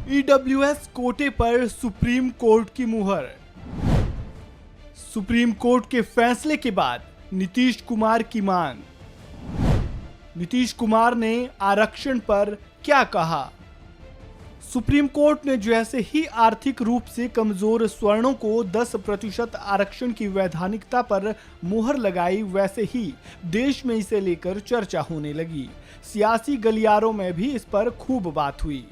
EWS कोटे पर supreme court की मुहर। सुप्रीम कोर्ट के फैसले के बाद नीतीश कुमार की मांग। नीतीश कुमार ने आरक्षण पर क्या कहा? सुप्रीम कोर्ट ने जैसे ही आर्थिक रूप से कमजोर स्वर्णों को 10% आरक्षण की वैधानिकता पर मुहर लगाई, वैसे ही देश में इसे लेकर चर्चा होने लगी। सियासी गलियारों में भी इस पर खूब बात हुई।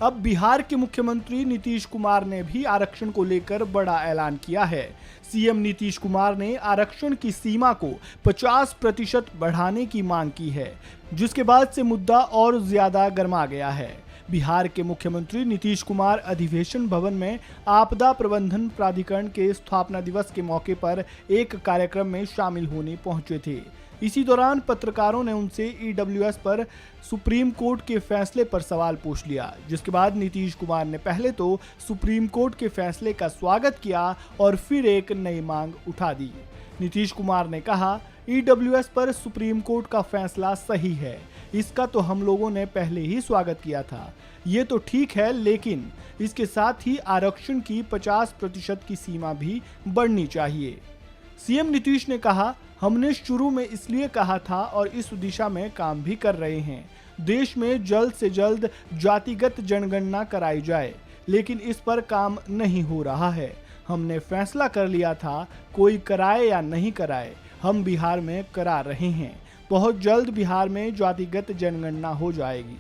अब बिहार के मुख्यमंत्री नीतीश कुमार ने भी आरक्षण को लेकर बड़ा ऐलान किया है। सीएम नीतीश कुमार ने आरक्षण की सीमा को 50% बढ़ाने की मांग की है, जिसके बाद से मुद्दा और ज्यादा गर्मा गया है। बिहार के मुख्यमंत्री नीतीश कुमार अधिवेशन भवन में आपदा प्रबंधन प्राधिकरण के स्थापना दिवस के मौके पर एक कार्यक्रम में शामिल होने पहुंचे थे। इसी दौरान पत्रकारों ने उनसे ईडब्ल्यूएस पर सुप्रीम कोर्ट के फैसले पर सवाल पूछ लिया, जिसके बाद नीतीश कुमार ने पहले तो सुप्रीम कोर्ट के फैसले का स्वागत किया और फिर एक नई मांग उठा दी। नीतीश कुमार ने कहा, ईडब्ल्यूएस पर सुप्रीम कोर्ट का फैसला सही है, इसका तो हम लोगों ने पहले ही स्वागत किया था। ये तो ठीक है, लेकिन इसके साथ ही आरक्षण की 50% की सीमा भी बढ़नी चाहिए। सीएम नीतीश ने कहा, हमने शुरू में इसलिए कहा था और इस दिशा में काम भी कर रहे हैं। देश में जल्द से जल्द जातिगत जनगणना कराई जाए, लेकिन इस पर काम नहीं हो रहा है। हमने फैसला कर लिया था, कोई कराए या नहीं कराए, हम बिहार में करा रहे हैं। बहुत जल्द बिहार में जातिगत जनगणना हो जाएगी।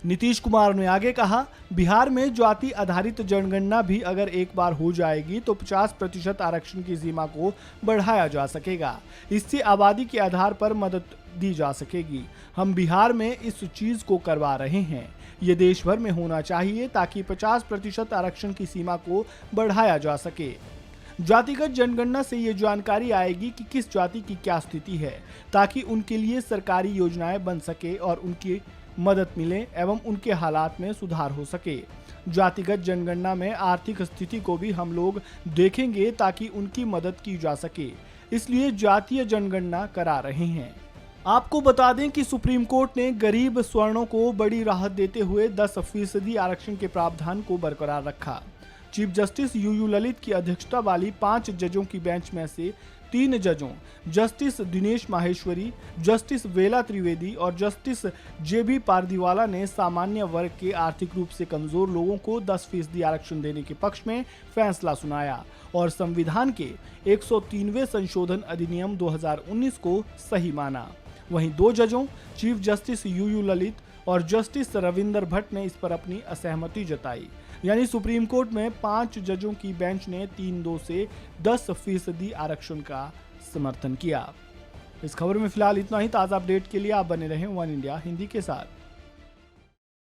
नीतीश कुमार ने आगे कहा, बिहार में जाति आधारित जनगणना भी अगर एक बार हो जाएगी तो 50% आरक्षण की सीमा को बढ़ाया जा सकेगा। इससे आबादी के आधार पर मदद दी जा सकेगी। हम बिहार में इस चीज को करवा रहे हैं। ये देश भर में होना चाहिए ताकि 50% आरक्षण की सीमा को बढ़ाया जा सके। जातिगत जनगणना से ये जानकारी आएगी कि किस जाति की क्या स्थिति है, ताकि उनके लिए सरकारी योजनाएं बन सके और उनकी मदद मिले एवं उनके हालात में सुधार हो सके। जातिगत जनगणना में आर्थिक स्थिति को भी हम लोग देखेंगे ताकि उनकी मदद की जा सके, इसलिए जातीय जनगणना करा रहे हैं। आपको बता दें कि सुप्रीम कोर्ट ने गरीब स्वर्णों को बड़ी राहत देते हुए 10% आरक्षण के प्रावधान को बरकरार रखा। चीफ जस्टिस यूयू ललित की अध्यक्षता वाली 5 जजों की बेंच में से 3 जजों जस्टिस दिनेश माहेश्वरी, जस्टिस वेला त्रिवेदी और जस्टिस जेबी पारदीवाला ने सामान्य वर्ग के आर्थिक रूप से कमजोर लोगों को 10% आरक्षण देने के पक्ष में फैसला सुनाया और संविधान के 103वें संशोधन अधिनियम 2019 को सही माना। वहीं 2 जजों चीफ जस्टिस यूयू ललित और जस्टिस रविंदर भट्ट ने इस पर अपनी असहमति जताई। यानी सुप्रीम कोर्ट में 5 जजों की बेंच ने 3-2 से 10% आरक्षण का समर्थन किया। इस खबर में फिलहाल इतना ही। ताज़ा अपडेट के लिए आप बने रहें वन इंडिया हिंदी के साथ।